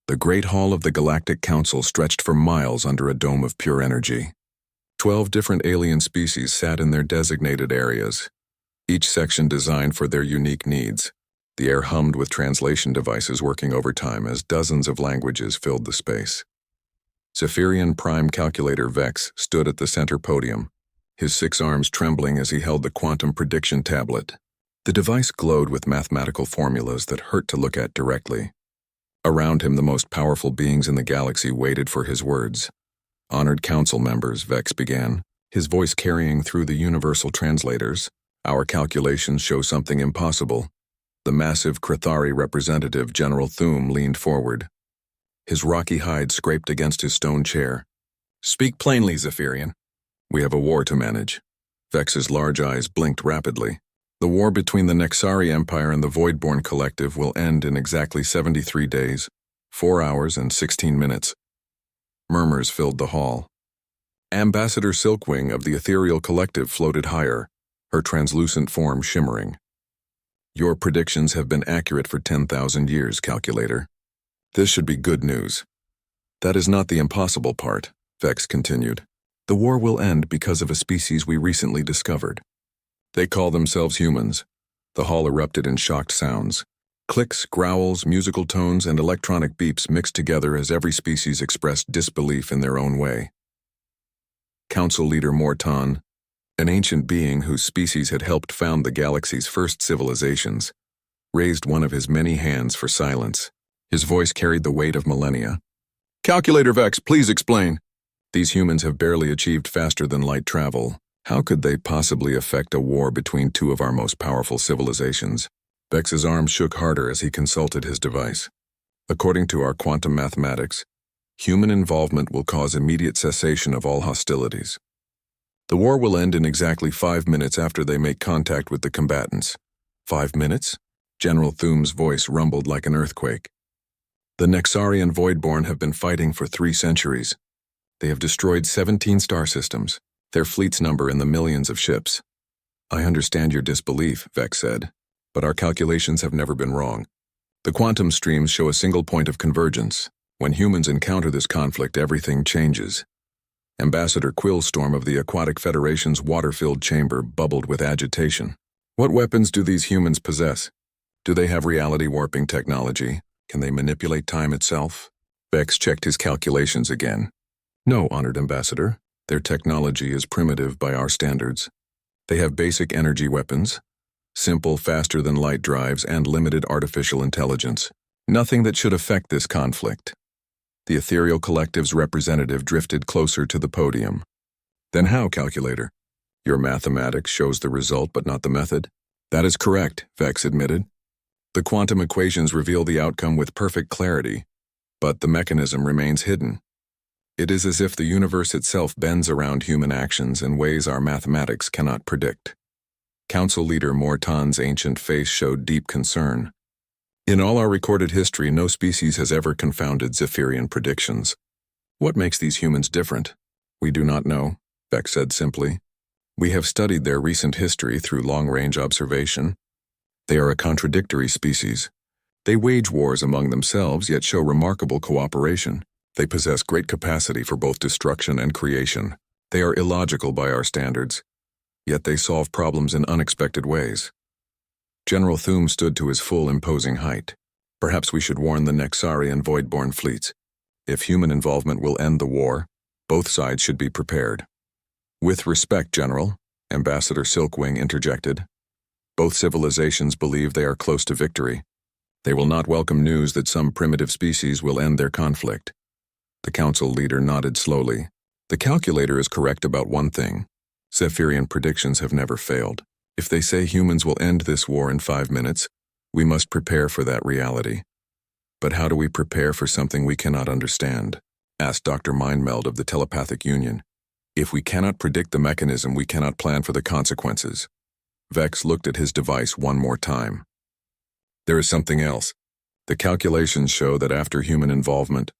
The great hall of the Galactic Council stretched for miles under a dome of pure energy. 12 different alien species sat in their designated areas, each section designed for their unique needs. The air hummed with translation devices working overtime as dozens of languages filled the space. Zephyrian Prime Calculator Vex stood at the center podium, his 6 arms trembling as he held the quantum prediction tablet. The device glowed with mathematical formulas that hurt to look at directly. Around him, the most powerful beings in the galaxy waited for his words. Honored council members, Vex began, his voice carrying through the universal translators. Our calculations show something impossible. The massive Krithari representative, General Thum, leaned forward. His rocky hide scraped against his stone chair. Speak plainly, Zephyrian. We have a war to manage. Vex's large eyes blinked rapidly. The war between the Nexari Empire and the Voidborn Collective will end in exactly 73 days, 4 hours and 16 minutes. Murmurs filled the hall. Ambassador Silkwing of the Ethereal Collective floated higher, her translucent form shimmering. Your predictions have been accurate for 10,000 years, Calculator. This should be good news. That is not the impossible part, Vex continued. The war will end because of a species we recently discovered. They call themselves humans. The hall erupted in shocked sounds. Clicks, growls, musical tones, and electronic beeps mixed together as every species expressed disbelief in their own way. Council Leader Morton, an ancient being whose species had helped found the galaxy's first civilizations, raised one of his many hands for silence. His voice carried the weight of millennia. Calculator Vex, please explain. These humans have barely achieved faster-than-light travel. How could they possibly affect a war between 2 of our most powerful civilizations? Vex's arm shook harder as he consulted his device. According to our quantum mathematics, human involvement will cause immediate cessation of all hostilities. The war will end in exactly 5 minutes after they make contact with the combatants. 5 minutes? General Thum's voice rumbled like an earthquake. The Nexarian Voidborn have been fighting for 3 centuries. They have destroyed 17 star systems, their fleets number in the millions of ships. I understand your disbelief, Vex said, but our calculations have never been wrong. The quantum streams show a single point of convergence. When humans encounter this conflict, everything changes. Ambassador Quillstorm of the Aquatic Federation's water-filled chamber bubbled with agitation. What weapons do these humans possess? Do they have reality-warping technology? Can they manipulate time itself? Vex checked his calculations again. No, Honored Ambassador. Their technology is primitive by our standards. They have basic energy weapons, simple faster-than-light drives, and limited artificial intelligence. Nothing that should affect this conflict. The Ethereal Collective's representative drifted closer to the podium. Then how, Calculator? Your mathematics shows the result but not the method? That is correct, Vex admitted. The quantum equations reveal the outcome with perfect clarity, but the mechanism remains hidden. It is as if the universe itself bends around human actions in ways our mathematics cannot predict. Council Leader Morton's ancient face showed deep concern. In all our recorded history, no species has ever confounded Zephyrian predictions. What makes these humans different? We do not know, Vex said simply. We have studied their recent history through long-range observation. They are a contradictory species. They wage wars among themselves, yet show remarkable cooperation. They possess great capacity for both destruction and creation. They are illogical by our standards, yet they solve problems in unexpected ways. General Thum stood to his full imposing height. Perhaps we should warn the Nexari and Voidborn fleets. If human involvement will end the war, both sides should be prepared. With respect, General, Ambassador Silkwing interjected. Both civilizations believe they are close to victory. They will not welcome news that some primitive species will end their conflict. The council leader nodded slowly. The calculator is correct about one thing. Zephyrian predictions have never failed. If they say humans will end this war in 5 minutes, we must prepare for that reality. But how do we prepare for something we cannot understand? Asked Dr. Mindmeld of the Telepathic Union. If we cannot predict the mechanism, we cannot plan for the consequences. Vex looked at his device one more time. There is something else. The calculations show that after human involvement,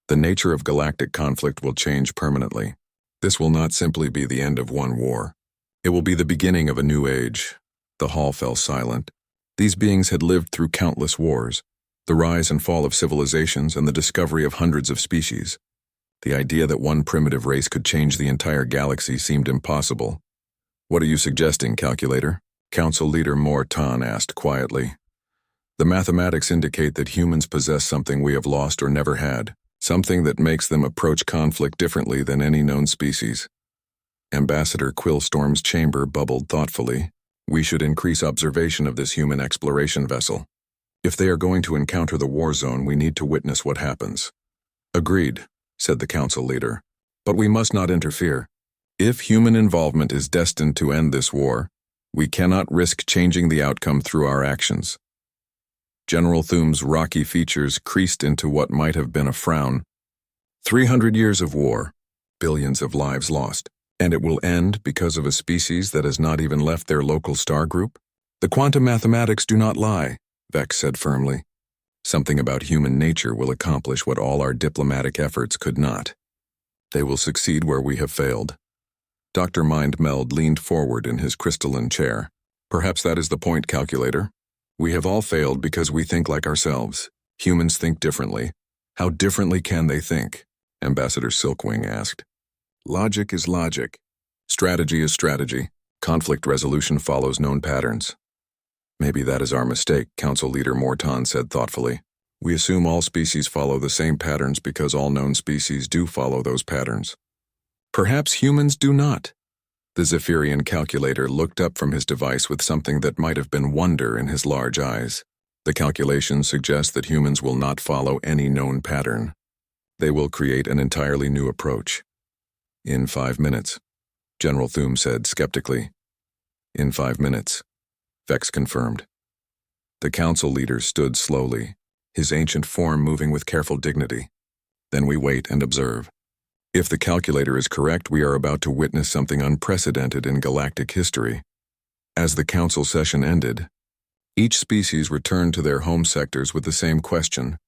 the nature of galactic conflict will change permanently. This will not simply be the end of one war. It will be the beginning of a new age. The hall fell silent. These beings had lived through countless wars. The rise and fall of civilizations and the discovery of hundreds of species. The idea that one primitive race could change the entire galaxy seemed impossible. "What are you suggesting, calculator?" Council Leader Morton asked quietly. "The mathematics indicate that humans possess something we have lost or never had, something that makes them approach conflict differently than any known species." Ambassador Quillstorm's chamber bubbled thoughtfully. "We should increase observation of this human exploration vessel. If they are going to encounter the war zone, we need to witness what happens." "Agreed," said the council leader. "But we must not interfere. If human involvement is destined to end this war, we cannot risk changing the outcome through our actions." General Thume's rocky features creased into what might have been a frown. 300 years of war, billions of lives lost, and it will end because of a species that has not even left their local star group? "The quantum mathematics do not lie," Vex said firmly. "Something about human nature will accomplish what all our diplomatic efforts could not. They will succeed where we have failed." Dr. Mindmeld leaned forward in his crystalline chair. "Perhaps that is the point, calculator. We have all failed because we think like ourselves. Humans think differently. How differently can they think?" Ambassador Silkwing asked. "Logic is logic. Strategy is strategy. Conflict resolution follows known patterns." "Maybe that is our mistake," Council Leader Morton said thoughtfully. "We assume all species follow the same patterns because all known species do follow those patterns. Perhaps humans do not." The Zephyrian calculator looked up from his device with something that might have been wonder in his large eyes. "The calculations suggest that humans will not follow any known pattern. They will create an entirely new approach. In 5 minutes, General Thume said skeptically. "In 5 minutes," Vex confirmed. The council leader stood slowly, his ancient form moving with careful dignity. "Then we wait and observe. If the calculator is correct, we are about to witness something unprecedented in galactic history." As the council session ended, each species returned to their home sectors with the same question: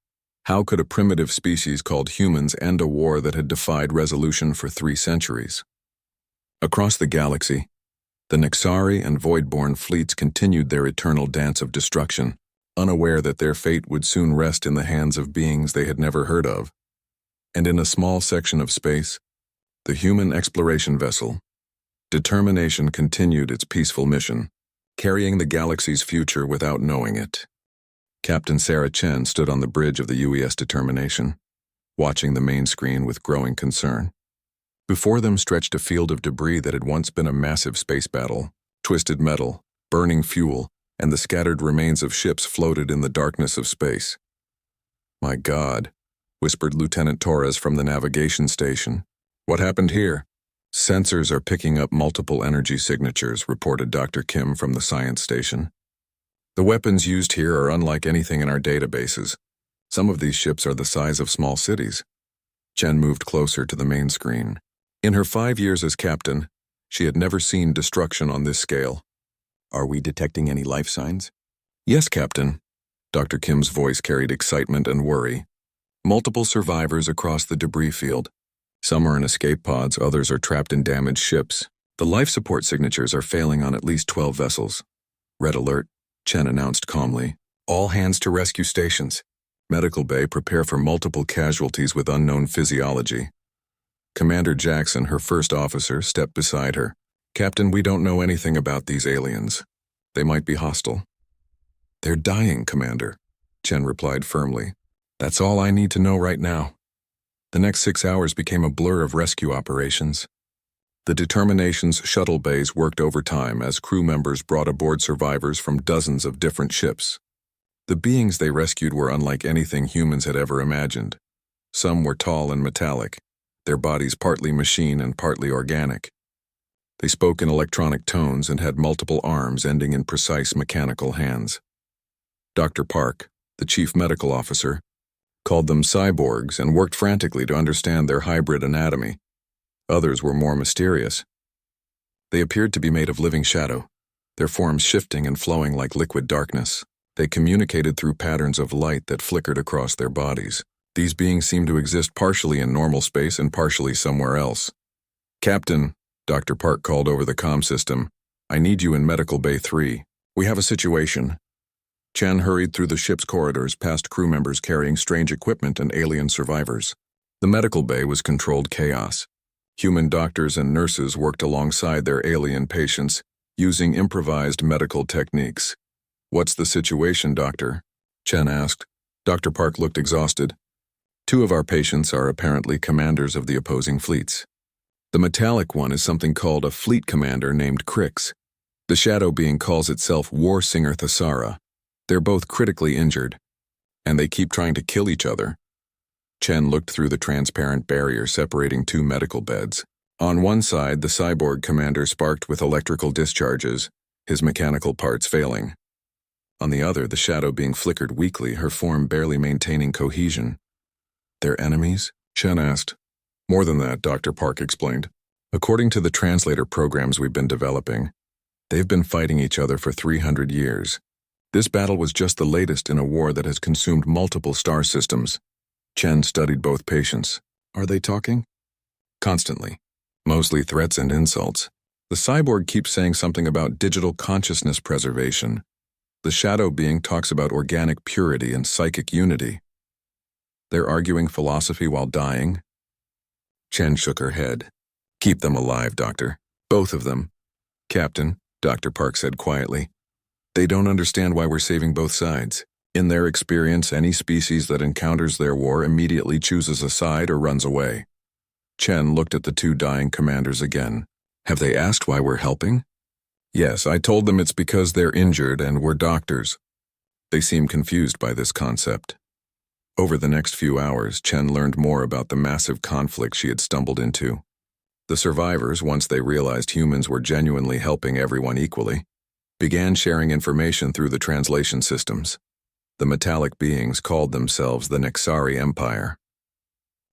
how could a primitive species called humans end a war that had defied resolution for 3 centuries? Across the galaxy, the Nexari and Voidborn fleets continued their eternal dance of destruction, unaware that their fate would soon rest in the hands of beings they had never heard of. And in a small section of space, the human exploration vessel, Determination, continued its peaceful mission, carrying the galaxy's future without knowing it. Captain Sarah Chen stood on the bridge of the UES Determination, watching the main screen with growing concern. Before them stretched a field of debris that had once been a massive space battle. Twisted metal, burning fuel, and the scattered remains of ships floated in the darkness of space. "My God," whispered Lieutenant Torres from the navigation station. "What happened here?" "Sensors are picking up multiple energy signatures," reported Dr. Kim from the science station. "The weapons used here are unlike anything in our databases. Some of these ships are the size of small cities." Chen moved closer to the main screen. In her 5 years as captain, she had never seen destruction on this scale. "Are we detecting any life signs?" "Yes, Captain." Dr. Kim's voice carried excitement and worry. "Multiple survivors across the debris field. Some are in escape pods, others are trapped in damaged ships. The life support signatures are failing on at least 12 vessels." "Red alert," Chen announced calmly. "All hands to rescue stations. Medical bay, prepare for multiple casualties with unknown physiology." Commander Jackson, her first officer, stepped beside her. "Captain, we don't know anything about these aliens. They might be hostile." "They're dying, Commander," Chen replied firmly. "That's all I need to know right now." The next 6 hours became a blur of rescue operations. The Determination's shuttle bays worked overtime as crew members brought aboard survivors from dozens of different ships. The beings they rescued were unlike anything humans had ever imagined. Some were tall and metallic, their bodies partly machine and partly organic. They spoke in electronic tones and had multiple arms ending in precise mechanical hands. Dr. Park, the chief medical officer, called them cyborgs and worked frantically to understand their hybrid anatomy. Others were more mysterious. They appeared to be made of living shadow, their forms shifting and flowing like liquid darkness. They communicated through patterns of light that flickered across their bodies. These beings seemed to exist partially in normal space and partially somewhere else. "Captain," Dr. Park called over the comm system, "I need you in Medical Bay 3. We have a situation." Chen hurried through the ship's corridors past crew members carrying strange equipment and alien survivors. The medical bay was controlled chaos. Human doctors and nurses worked alongside their alien patients, using improvised medical techniques. "What's the situation, Doctor?" Chen asked. Dr. Park looked exhausted. "Two of our patients are apparently commanders of the opposing fleets. The metallic one is something called a fleet commander named Crix. The shadow being calls itself War Singer Thasara. They're both critically injured, and they keep trying to kill each other." Chen looked through the transparent barrier separating two medical beds. On one side, the cyborg commander sparked with electrical discharges, his mechanical parts failing. On the other, the shadow being flickered weakly, her form barely maintaining cohesion. "They're enemies?" Chen asked. "More than that," Dr. Park explained. "According to the translator programs we've been developing, they've been fighting each other for 300 years. This battle was just the latest in a war that has consumed multiple star systems." Chen studied both patients. "Are they talking?" "Constantly. Mostly threats and insults. The cyborg keeps saying something about digital consciousness preservation. The shadow being talks about organic purity and psychic unity. They're arguing philosophy while dying." Chen shook her head. "Keep them alive, Doctor. Both of them." "Captain," Dr. Park said quietly, "they don't understand why we're saving both sides. In their experience, any species that encounters their war immediately chooses a side or runs away." Chen looked at the two dying commanders again. "Have they asked why we're helping?" "Yes, I told them it's because they're injured and we're doctors." They seem confused by this concept. Over the next few hours, Chen learned more about the massive conflict she had stumbled into. The survivors, once they realized humans were genuinely helping everyone equally, began sharing information through the translation systems. The metallic beings called themselves the Nexari Empire.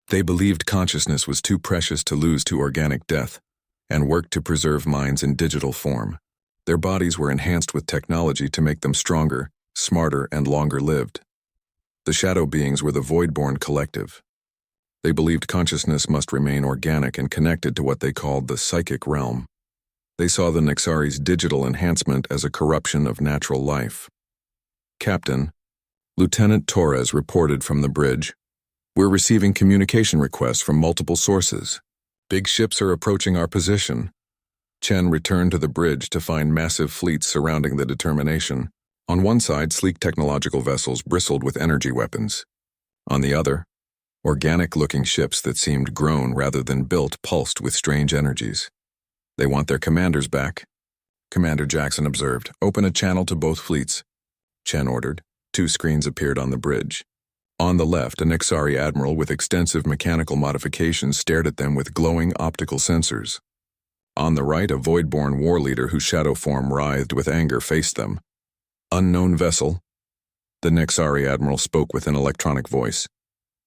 They believed consciousness was too precious to lose to organic death, and worked to preserve minds in digital form. Their bodies were enhanced with technology to make them stronger, smarter, and longer-lived. The shadow beings were the Voidborn Collective. They believed consciousness must remain organic and connected to what they called the psychic realm. They saw the Nexari's digital enhancement as a corruption of natural life. "Captain," Lieutenant Torres reported from the bridge, "we're receiving communication requests from multiple sources. Big ships are approaching our position." Chen returned to the bridge to find massive fleets surrounding the Determination. On one side, sleek technological vessels bristled with energy weapons. On the other, organic-looking ships that seemed grown rather than built pulsed with strange energies. "They want their commanders back," Commander Jackson observed. "Open a channel to both fleets," Chen ordered. Two screens appeared on the bridge. On the left, a Nexari admiral with extensive mechanical modifications stared at them with glowing optical sensors. On the right, a Voidborn war leader whose shadow form writhed with anger faced them. "Unknown vessel," the Nexari admiral spoke with an electronic voice.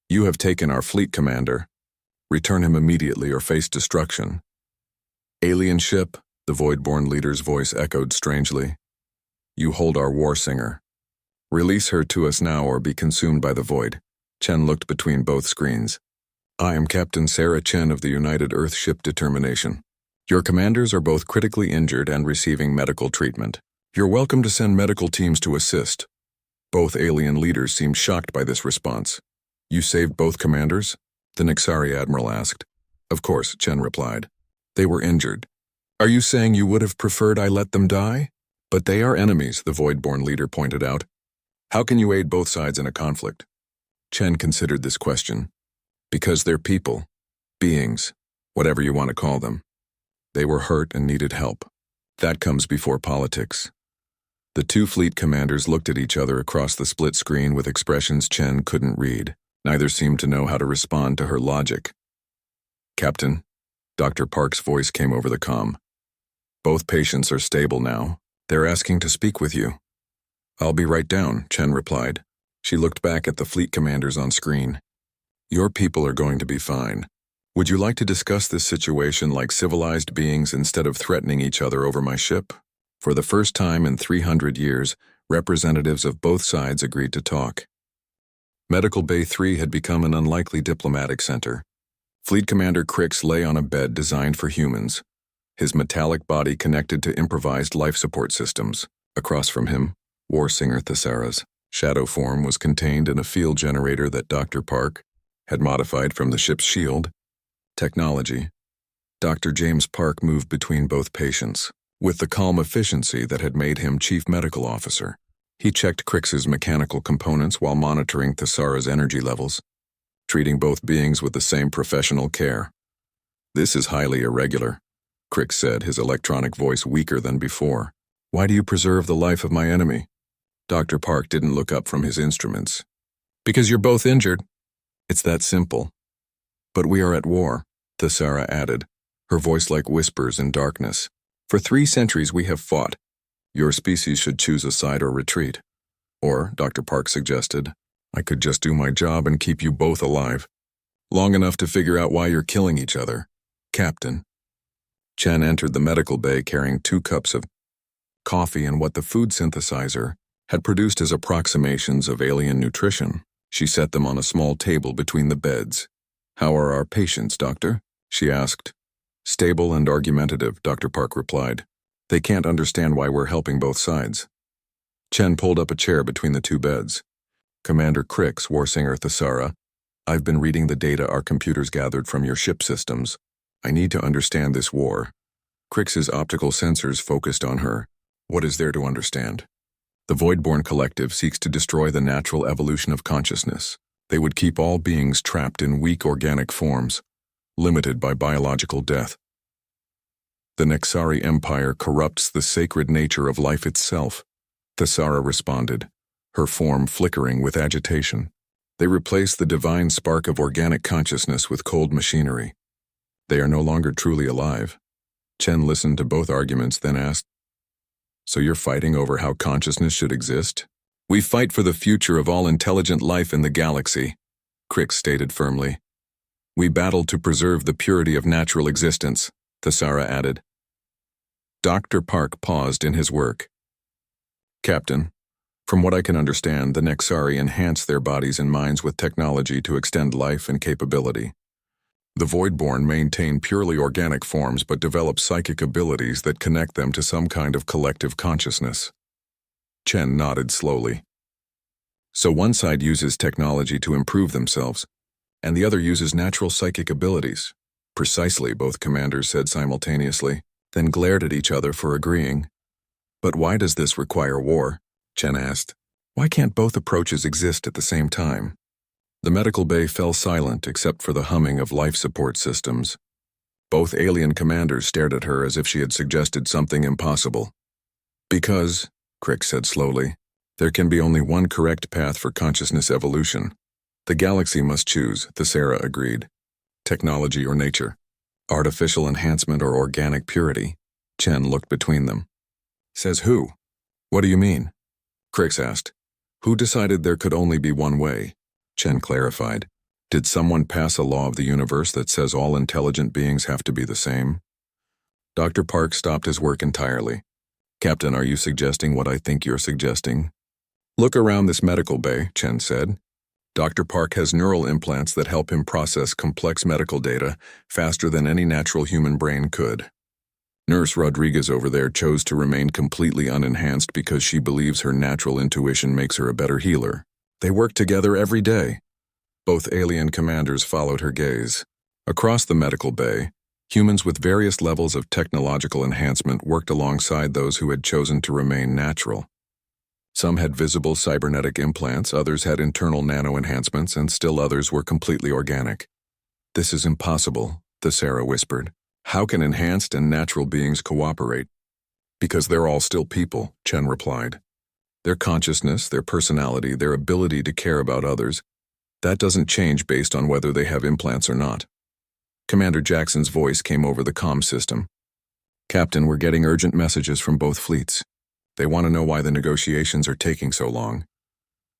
"You have taken our fleet commander. Return him immediately or face destruction." "Alien ship," the Voidborn leader's voice echoed strangely. "You hold our war singer. Release her to us now or be consumed by the void." Chen looked between both screens. "I am Captain Sarah Chen of the United Earth Ship Determination. Your commanders are both critically injured and receiving medical treatment. You're welcome to send medical teams to assist." Both alien leaders seemed shocked by this response. "You saved both commanders?" the Nexari admiral asked. "Of course," Chen replied. "They were injured." "Are you saying you would have preferred I let them die?" "But they are enemies," the Voidborn leader pointed out. "How can you aid both sides in a conflict?" Chen considered this question. "Because they're people. Beings. Whatever you want to call them. They were hurt and needed help. That comes before politics." The two fleet commanders looked at each other across the split screen with expressions Chen couldn't read. Neither seemed to know how to respond to her logic. "Captain," Dr. Park's voice came over the comm. "Both patients are stable now. They're asking to speak with you." "I'll be right down," Chen replied. She looked back at the fleet commanders on screen. "Your people are going to be fine. Would you like to discuss this situation like civilized beings instead of threatening each other over my ship?" For the first time in 300 years, representatives of both sides agreed to talk. Medical Bay 3 had become an unlikely diplomatic center. Fleet Commander Crix lay on a bed designed for humans, his metallic body connected to improvised life support systems. Across from him, War Singer Thesara's shadow form was contained in a field generator that Dr. Park had modified from the ship's shield. Technology. Dr. James Park moved between both patients, with the calm efficiency that had made him chief medical officer. He checked Crix's mechanical components while monitoring Thesara's energy levels, treating both beings with the same professional care. "This is highly irregular," Crix said, his electronic voice weaker than before. "Why do you preserve the life of my enemy?" Dr. Park didn't look up from his instruments. "Because you're both injured. It's that simple." "But we are at war," Thesara added, her voice like whispers in darkness. "For 3 centuries we have fought. Your species should choose a side or retreat." Or, Dr. Park suggested, "I could just do my job and keep you both alive. Long enough to figure out why you're killing each other, Captain." Chen entered the medical bay carrying 2 cups of coffee and what the food synthesizer had produced as approximations of alien nutrition. She set them on a small table between the beds. "How are our patients, Doctor?" she asked. "Stable and argumentative," Dr. Park replied. "They can't understand why we're helping both sides." Chen pulled up a chair between the 2 beds. "Commander Crix, Warsinger Thesara, I've been reading the data our computers gathered from your ship systems. I need to understand this war." Crix's optical sensors focused on her. "What is there to understand?" "The Voidborn Collective seeks to destroy the natural evolution of consciousness. They would keep all beings trapped in weak organic forms, limited by biological death. The Nexari Empire corrupts the sacred nature of life itself," Thesara responded, her form flickering with agitation. "They replace the divine spark of organic consciousness with cold machinery. They are no longer truly alive." Chen listened to both arguments, then asked, "So you're fighting over how consciousness should exist?" "We fight for the future of all intelligent life in the galaxy," Crix stated firmly. "We battle to preserve the purity of natural existence," Thesara added. Dr. Park paused in his work. "Captain, from what I can understand, the Nexari enhance their bodies and minds with technology to extend life and capability. The Voidborn maintain purely organic forms but develop psychic abilities that connect them to some kind of collective consciousness." Chen nodded slowly. "So one side uses technology to improve themselves, and the other uses natural psychic abilities." "Precisely," both commanders said simultaneously, then glared at each other for agreeing. "But why does this require war?" Chen asked. "Why can't both approaches exist at the same time?" The medical bay fell silent except for the humming of life support systems. Both alien commanders stared at her as if she had suggested something impossible. "Because," Crix said slowly, "there can be only one correct path for consciousness evolution. The galaxy must choose," Thesara agreed. "Technology or nature. Artificial enhancement or organic purity." Chen looked between them. "Says who? What do you mean?" Crix asked. "Who decided there could only be one way?" Chen clarified. "Did someone pass a law of the universe that says all intelligent beings have to be the same?" Dr. Park stopped his work entirely. "Captain, are you suggesting what I think you're suggesting?" "Look around this medical bay," Chen said. "Dr. Park has neural implants that help him process complex medical data faster than any natural human brain could. Nurse Rodriguez over there chose to remain completely unenhanced because she believes her natural intuition makes her a better healer. They work together every day." Both alien commanders followed her gaze. Across the medical bay, humans with various levels of technological enhancement worked alongside those who had chosen to remain natural. Some had visible cybernetic implants, others had internal nano-enhancements, and still others were completely organic. "This is impossible," Thesara whispered. "How can enhanced and natural beings cooperate?" "Because they're all still people," Chen replied. "Their consciousness, their personality, their ability to care about others, that doesn't change based on whether they have implants or not." Commander Jackson's voice came over the comm system. "Captain, we're getting urgent messages from both fleets. They want to know why the negotiations are taking so long."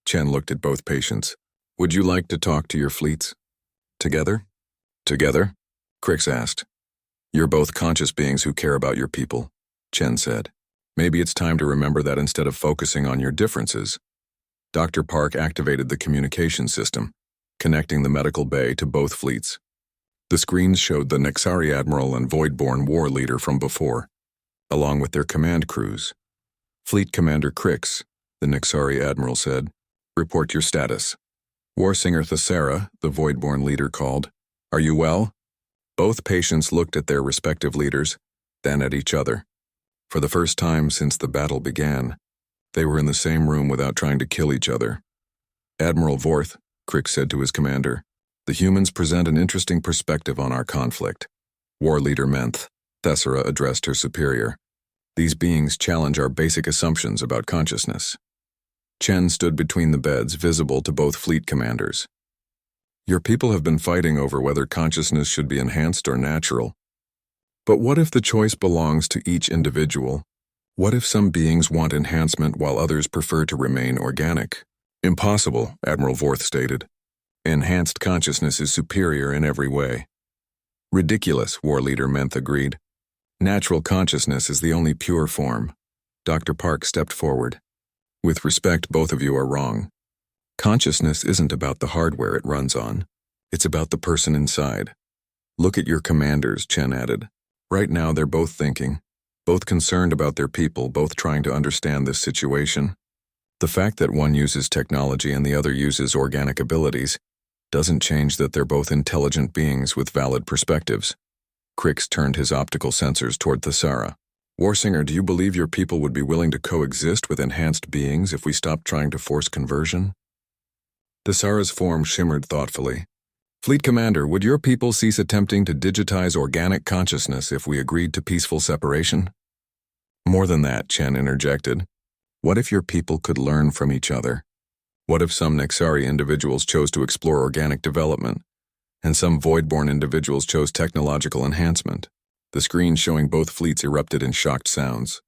Chen looked at both patients. "Would you like to talk to your fleets? Together?" "Together?" Crix asked. "You're both conscious beings who care about your people," Chen said. "Maybe it's time to remember that instead of focusing on your differences." Dr. Park activated the communication system, connecting the medical bay to both fleets. The screens showed the Nexari Admiral and Voidborn war leader from before, along with their command crews. Fleet Commander Crix, the Nixari admiral said. Report your status. Warsinger Thessara, the Voidborn leader, called. Are you well? Both patients looked at their respective leaders, then at each other. For the first time since the battle began, they were in the same room without trying to kill each other. Admiral Vorth, Crick said to his commander, the humans present an interesting perspective on our conflict. War leader Menth, Thessara addressed her superior. These beings challenge our basic assumptions about consciousness. Chen stood between the beds, visible to both fleet commanders. Your people have been fighting over whether consciousness should be enhanced or natural. But what if the choice belongs to each individual? What if some beings want enhancement while others prefer to remain organic? Impossible, Admiral Vorth stated. Enhanced consciousness is superior in every way. Ridiculous, War Leader Menth agreed. Natural consciousness is the only pure form. Dr. Park stepped forward. With respect, both of you are wrong. Consciousness isn't about the hardware it runs on. It's about the person inside. Look at your commanders, Chen added. Right now they're both thinking, both concerned about their people, both trying to understand this situation. The fact that one uses technology and the other uses organic abilities doesn't change that they're both intelligent beings with valid perspectives. Crix turned his optical sensors toward Thessara. Warsinger, do you believe your people would be willing to coexist with enhanced beings if we stopped trying to force conversion? Thessara's form shimmered thoughtfully. Fleet Commander, would your people cease attempting to digitize organic consciousness if we agreed to peaceful separation? More than that, Chen interjected. What if your people could learn from each other? What if some Nexari individuals chose to explore organic development, and some Voidborn individuals chose technological enhancement? The screen showing both fleets erupted in shocked sounds.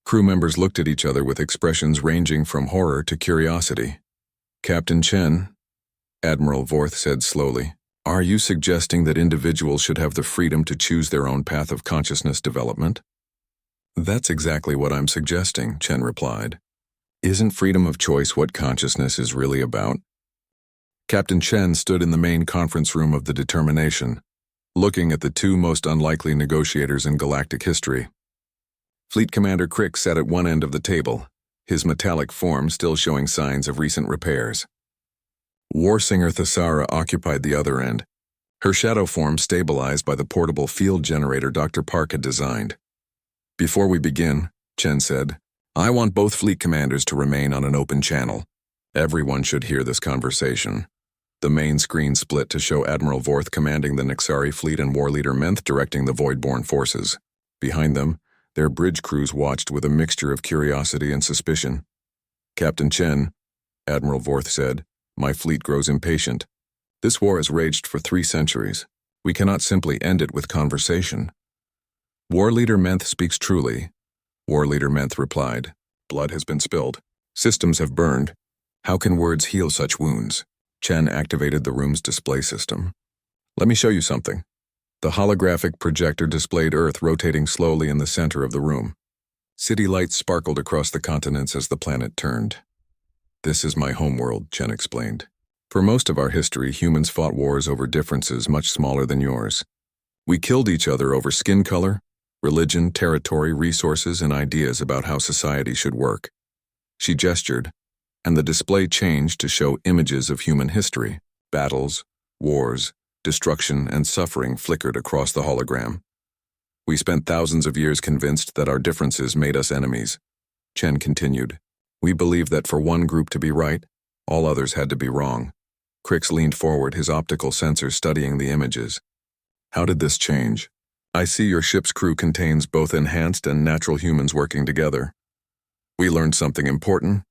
Crew members looked at each other with expressions ranging from horror to curiosity. Captain Chen, Admiral Vorth said slowly, are you suggesting that individuals should have the freedom to choose their own path of consciousness development? That's exactly what I'm suggesting, Chen replied. Isn't freedom of choice what consciousness is really about? Captain Chen stood in the main conference room of the Determination, looking at the two most unlikely negotiators in galactic history. Fleet Commander Crick sat at one end of the table, his metallic form still showing signs of recent repairs. Warsinger Thessara occupied the other end, her shadow form stabilized by the portable field generator Dr. Park had designed. Before we begin, Chen said, I want both fleet commanders to remain on an open channel. Everyone should hear this conversation. The main screen split to show Admiral Vorth commanding the Nexari fleet and War Leader Menth directing the Voidborn forces. Behind them, their bridge crews watched with a mixture of curiosity and suspicion. Captain Chen, Admiral Vorth said, my fleet grows impatient. This war has raged for 3 centuries. We cannot simply end it with conversation. War Leader Menth speaks truly. War Leader Menth replied, blood has been spilled. Systems have burned. How can words heal such wounds? Chen activated the room's display system. Let me show you something. The holographic projector displayed Earth rotating slowly in the center of the room. City lights sparkled across the continents as the planet turned. This is my homeworld, Chen explained. For most of our history, humans fought wars over differences much smaller than yours. We killed each other over skin color, religion, territory, resources, and ideas about how society should work. She gestured, and the display changed to show images of human history. Battles, wars, destruction, and suffering flickered across the hologram. We spent thousands of years convinced that our differences made us enemies. Chen continued. We believed that for one group to be right, all others had to be wrong. Crix leaned forward, his optical sensor studying the images. How did this change? I see your ship's crew contains both enhanced and natural humans working together. We learned something important,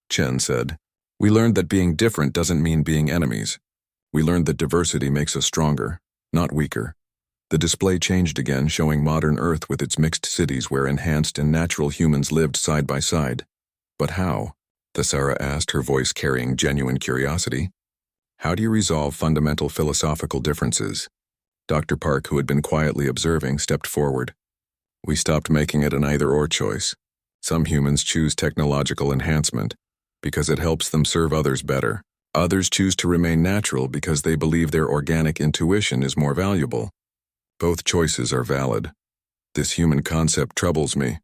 Chen said. We learned that being different doesn't mean being enemies. We learned that diversity makes us stronger, not weaker. The display changed again, showing modern Earth with its mixed cities where enhanced and natural humans lived side by side. But how? Thessara asked, her voice carrying genuine curiosity. How do you resolve fundamental philosophical differences? Dr. Park, who had been quietly observing, stepped forward. We stopped making it an either-or choice. Some humans choose technological enhancement because it helps them serve others better. Others choose to remain natural because they believe their organic intuition is more valuable. Both choices are valid. This human concept troubles me,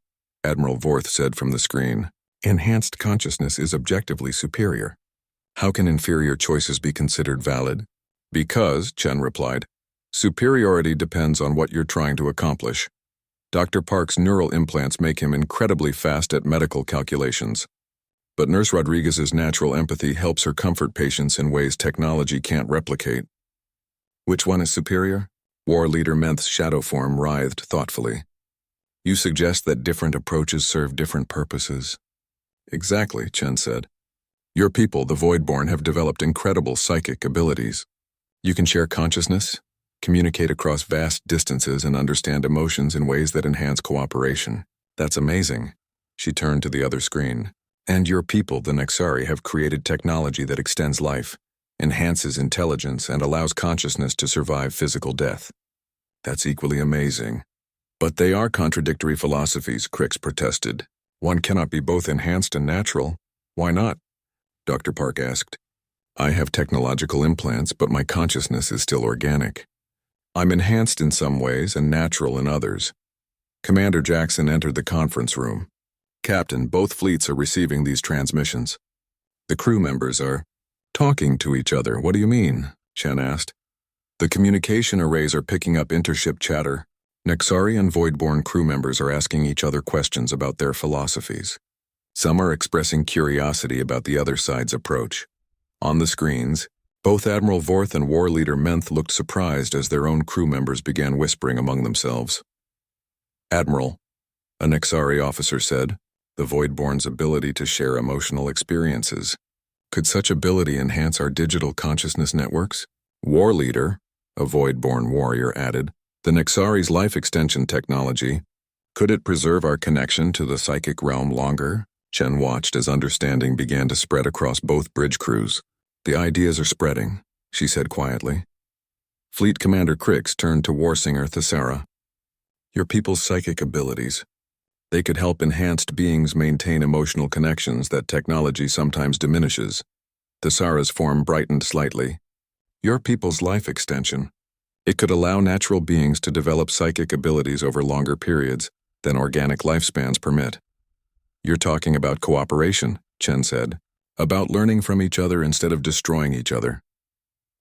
Admiral Vorth said from the screen. Enhanced consciousness is objectively superior. How can inferior choices be considered valid? Because, Chen replied, superiority depends on what you're trying to accomplish. Dr. Park's neural implants make him incredibly fast at medical calculations. But Nurse Rodriguez's natural empathy helps her comfort patients in ways technology can't replicate. Which one is superior? War Leader Menth's shadow form writhed thoughtfully. You suggest that different approaches serve different purposes? Exactly, Chen said. Your people, the Voidborn, have developed incredible psychic abilities. You can share consciousness, communicate across vast distances, and understand emotions in ways that enhance cooperation. That's amazing. She turned to the other screen. And your people, the Nexari, have created technology that extends life, enhances intelligence, and allows consciousness to survive physical death. That's equally amazing. But they are contradictory philosophies, Crix protested. One cannot be both enhanced and natural. Why not? Dr. Park asked. I have technological implants, but my consciousness is still organic. I'm enhanced in some ways and natural in others. Commander Jackson entered the conference room. Captain, both fleets are receiving these transmissions. The crew members are talking to each other. What do you mean? Chen asked. The communication arrays are picking up intership chatter. Nexari and Voidborn crew members are asking each other questions about their philosophies. Some are expressing curiosity about the other side's approach. On the screens, both Admiral Vorth and War Leader Menth looked surprised as their own crew members began whispering among themselves. Admiral, a Nexari officer said, the Voidborn's ability to share emotional experiences. Could such ability enhance our digital consciousness networks? War Leader, a Voidborn warrior, added, the Nexari's life extension technology. Could it preserve our connection to the psychic realm longer? Chen watched as understanding began to spread across both bridge crews. The ideas are spreading, she said quietly. Fleet Commander Crix turned to Warsinger Thesara. Your people's psychic abilities. They could help enhanced beings maintain emotional connections that technology sometimes diminishes. Thesara's form brightened slightly. Your people's life extension. It could allow natural beings to develop psychic abilities over longer periods than organic lifespans permit. You're talking about cooperation, Chen said, about learning from each other instead of destroying each other.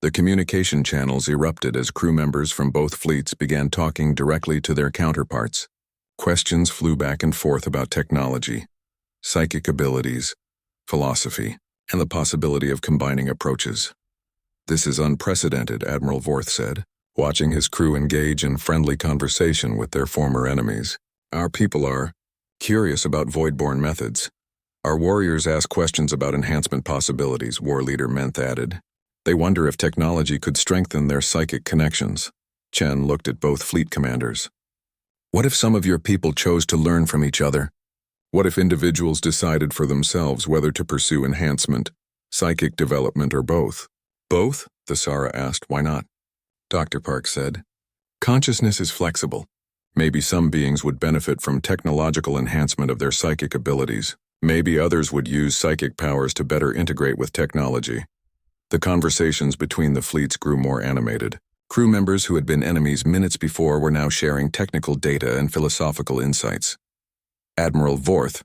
The communication channels erupted as crew members from both fleets began talking directly to their counterparts. Questions flew back and forth about technology, psychic abilities, philosophy, and the possibility of combining approaches. This is unprecedented, Admiral Vorth said, watching his crew engage in friendly conversation with their former enemies. Our people are curious about Voidborn methods. Our warriors ask questions about enhancement possibilities, War Leader Menth added. They wonder if technology could strengthen their psychic connections. Chen looked at both fleet commanders. What if some of your people chose to learn from each other? What if individuals decided for themselves whether to pursue enhancement, psychic development, or both? Both? Thesara asked. Why not? Dr. Park said. Consciousness is flexible. Maybe some beings would benefit from technological enhancement of their psychic abilities. Maybe others would use psychic powers to better integrate with technology. The conversations between the fleets grew more animated. Crew members who had been enemies minutes before were now sharing technical data and philosophical insights. Admiral Vorth,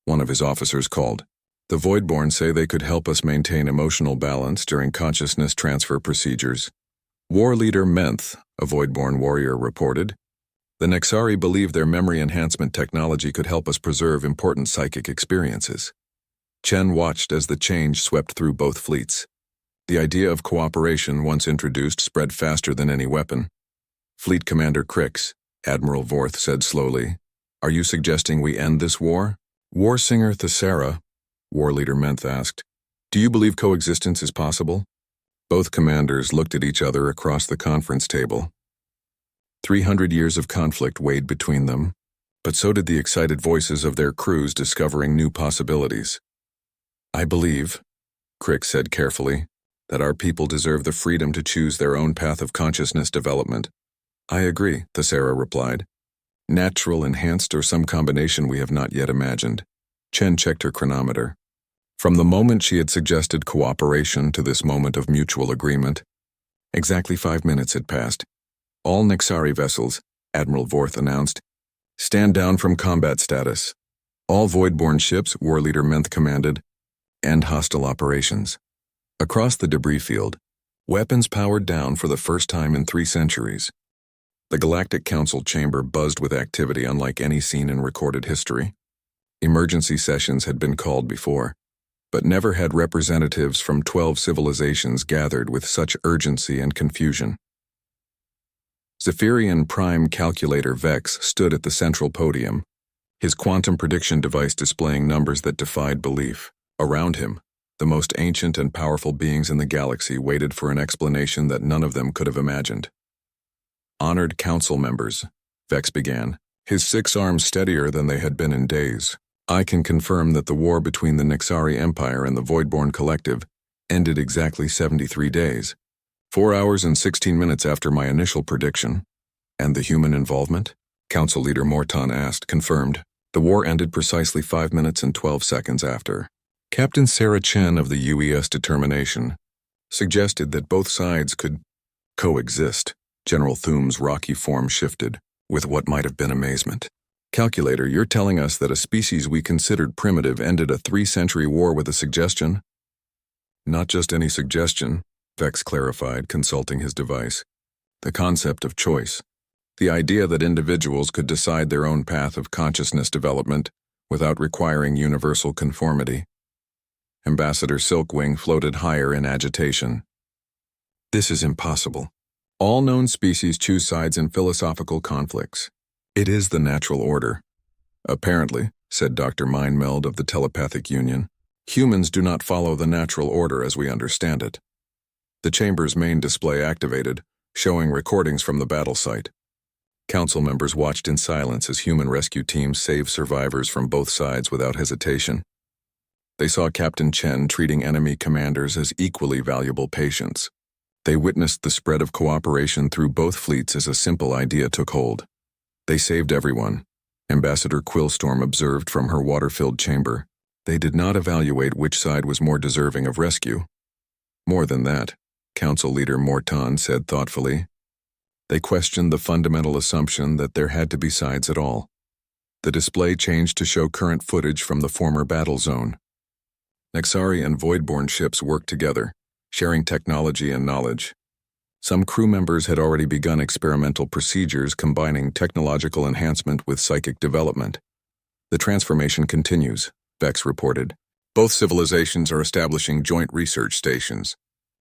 one of his officers, called. The Voidborn say they could help us maintain emotional balance during consciousness transfer procedures. War Leader Menth, a Voidborn warrior, reported. The Nexari believe their memory enhancement technology could help us preserve important psychic experiences. Chen watched as the change swept through both fleets. The idea of cooperation, once introduced, spread faster than any weapon. Fleet Commander Crix, Admiral Vorth said slowly, are you suggesting we end this war? Warsinger Thesara, War Leader Menth asked, do you believe coexistence is possible? Both commanders looked at each other across the conference table. 300 years of conflict weighed between them, but so did the excited voices of their crews discovering new possibilities. I believe, Crix said carefully, that our people deserve the freedom to choose their own path of consciousness development. I agree, Thesara replied. Natural, enhanced, or some combination we have not yet imagined. Chen checked her chronometer. From the moment she had suggested cooperation to this moment of mutual agreement, exactly 5 minutes had passed. All Nexari vessels, Admiral Vorth announced, stand down from combat status. All void-borne ships, War Leader Menth commanded, end hostile operations. Across the debris field, weapons powered down for the first time in 3 centuries. The Galactic Council chamber buzzed with activity unlike any seen in recorded history. Emergency sessions had been called before, but never had representatives from 12 civilizations gathered with such urgency and confusion. Zephyrian Prime Calculator Vex stood at the central podium, his quantum prediction device displaying numbers that defied belief. Around him, the most ancient and powerful beings in the galaxy waited for an explanation that none of them could have imagined. Honored council members, Vex began, his 6 arms steadier than they had been in days. I can confirm that the war between the Nixari Empire and the Voidborn Collective ended exactly 73 days, 4 hours and 16 minutes after my initial prediction. And the human involvement? Council Leader Morton asked, confirmed. The war ended precisely 5 minutes and 12 seconds after. Captain Sarah Chen of the UES Determination suggested that both sides could coexist. General Thume's rocky form shifted, with what might have been amazement. Calculator, you're telling us that a species we considered primitive ended a 3-century war with a suggestion? Not just any suggestion, Vex clarified, consulting his device. The concept of choice. The idea that individuals could decide their own path of consciousness development without requiring universal conformity. Ambassador Silkwing floated higher in agitation. This is impossible. All known species choose sides in philosophical conflicts. It is the natural order. Apparently, said Dr. Mindmeld of the Telepathic Union, humans do not follow the natural order as we understand it. The chamber's main display activated, showing recordings from the battle site. Council members watched in silence as human rescue teams saved survivors from both sides without hesitation. They saw Captain Chen treating enemy commanders as equally valuable patients. They witnessed the spread of cooperation through both fleets as a simple idea took hold. They saved everyone, Ambassador Quillstorm observed from her water-filled chamber. They did not evaluate which side was more deserving of rescue. More than that, Council Leader Morton said thoughtfully. They questioned the fundamental assumption that there had to be sides at all. The display changed to show current footage from the former battle zone. Nexari and Voidborn ships worked together, sharing technology and knowledge. Some crew members had already begun experimental procedures combining technological enhancement with psychic development. The transformation continues, Vex reported. Both civilizations are establishing joint research stations.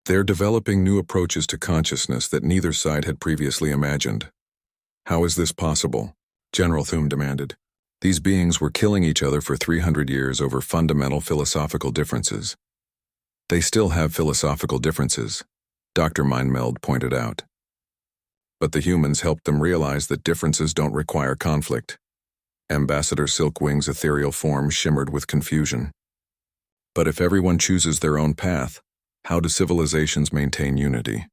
They're developing new approaches to consciousness that neither side had previously imagined. How is this possible? General Thume demanded. These beings were killing each other for 300 years over fundamental philosophical differences. They still have philosophical differences, Dr. Mindmeld pointed out. But the humans helped them realize that differences don't require conflict. Ambassador Silkwing's ethereal form shimmered with confusion. But if everyone chooses their own path, how do civilizations maintain unity?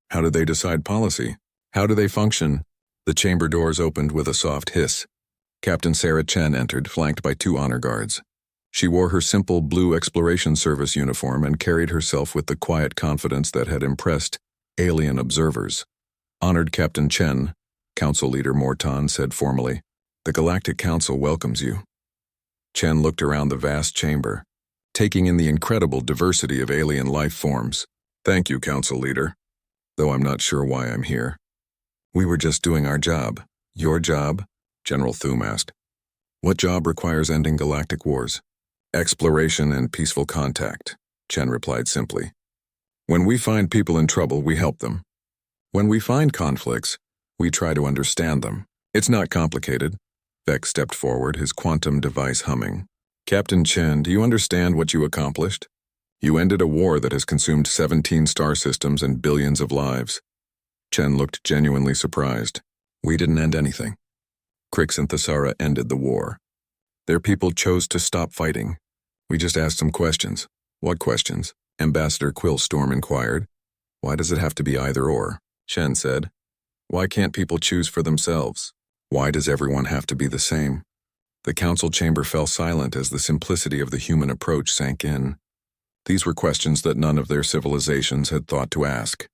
How do they decide policy? How do they function? The chamber doors opened with a soft hiss. Captain Sarah Chen entered, flanked by 2 honor guards. She wore her simple blue Exploration Service uniform and carried herself with the quiet confidence that had impressed alien observers. Honored Captain Chen, Council Leader Morton said formally, the Galactic Council welcomes you. Chen looked around the vast chamber, taking in the incredible diversity of alien life forms. Thank you, Council Leader, though I'm not sure why I'm here. We were just doing our job. Your job? General Thume asked. What job requires ending galactic wars? Exploration and peaceful contact, Chen replied simply. When we find people in trouble, we help them. When we find conflicts, we try to understand them. It's not complicated. Vex stepped forward, his quantum device humming. Captain Chen, do you understand what you accomplished? You ended a war that has consumed 17 star systems and billions of lives. Chen looked genuinely surprised. We didn't end anything. Crix and Thesara ended the war. Their people chose to stop fighting. We just asked some questions. What questions? Ambassador Quillstorm inquired. Why does it have to be either or? Chen said. Why can't people choose for themselves? Why does everyone have to be the same? The council chamber fell silent as the simplicity of the human approach sank in. These were questions that none of their civilizations had thought to ask.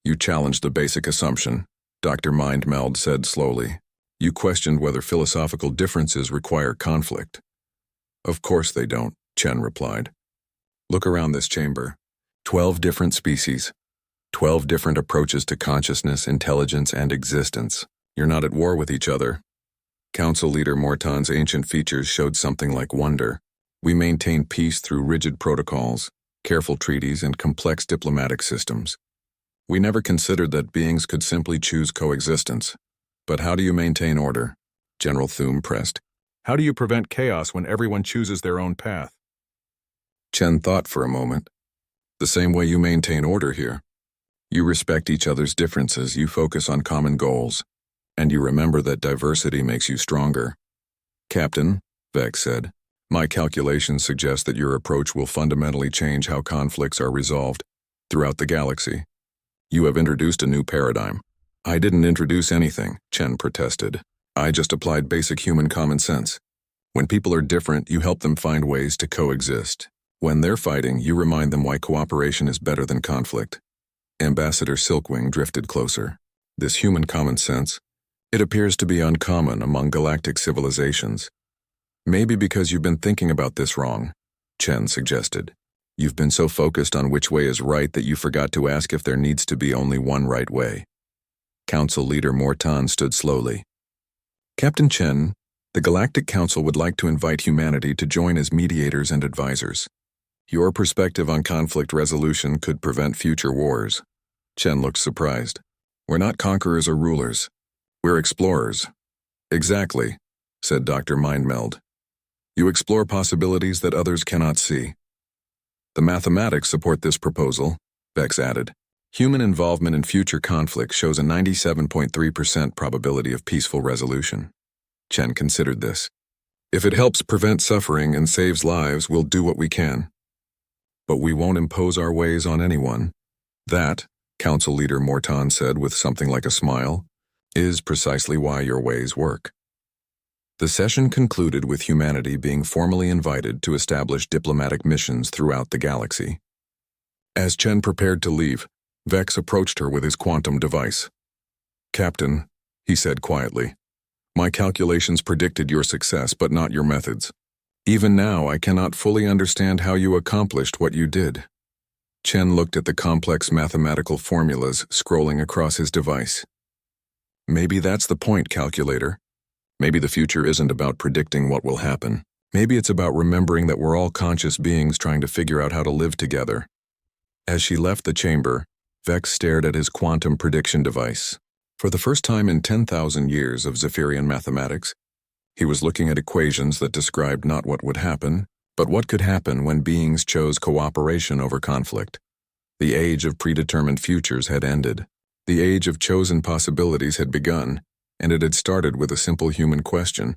You challenged the basic assumption, Dr. Mindmeld said slowly. You questioned whether philosophical differences require conflict. Of course they don't, Chen replied. Look around this chamber. 12 different species. 12 different approaches to consciousness, intelligence, and existence. You're not at war with each other. Council leader Morton's ancient features showed something like wonder. We maintain peace through rigid protocols, careful treaties, and complex diplomatic systems. We never considered that beings could simply choose coexistence. But how do you maintain order? General Thum pressed. How do you prevent chaos when everyone chooses their own path? Chen thought for a moment. The same way you maintain order here. You respect each other's differences, you focus on common goals, and you remember that diversity makes you stronger. Captain, Vex said, my calculations suggest that your approach will fundamentally change how conflicts are resolved throughout the galaxy. You have introduced a new paradigm. I didn't introduce anything, Chen protested. I just applied basic human common sense. When people are different, you help them find ways to coexist. When they're fighting, you remind them why cooperation is better than conflict. Ambassador Silkwing drifted closer. This human common sense, it appears to be uncommon among galactic civilizations. Maybe because you've been thinking about this wrong, Chen suggested. You've been so focused on which way is right that you forgot to ask if there needs to be only one right way. Council leader Morton stood slowly. Captain Chen, the Galactic Council would like to invite humanity to join as mediators and advisors. Your perspective on conflict resolution could prevent future wars. Chen looked surprised. We're not conquerors or rulers. We're explorers. Exactly, said Dr. Mindmeld. You explore possibilities that others cannot see. The mathematics support this proposal, Vex added. Human involvement in future conflict shows a 97.3% probability of peaceful resolution. Chen considered this. If it helps prevent suffering and saves lives, we'll do what we can. But we won't impose our ways on anyone. That, Council Leader Morton said with something like a smile, is precisely why your ways work. The session concluded with humanity being formally invited to establish diplomatic missions throughout the galaxy. As Chen prepared to leave, Vex approached her with his quantum device. Captain, he said quietly, my calculations predicted your success, but not your methods. Even now, I cannot fully understand how you accomplished what you did. Chen looked at the complex mathematical formulas scrolling across his device. Maybe that's the point, calculator. Maybe the future isn't about predicting what will happen. Maybe it's about remembering that we're all conscious beings trying to figure out how to live together. As she left the chamber, Vex stared at his quantum prediction device. For the first time in 10,000 years of Zephyrian mathematics, he was looking at equations that described not what would happen, but what could happen when beings chose cooperation over conflict. The age of predetermined futures had ended. The age of chosen possibilities had begun, and it had started with a simple human question.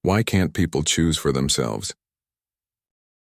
Why can't people choose for themselves?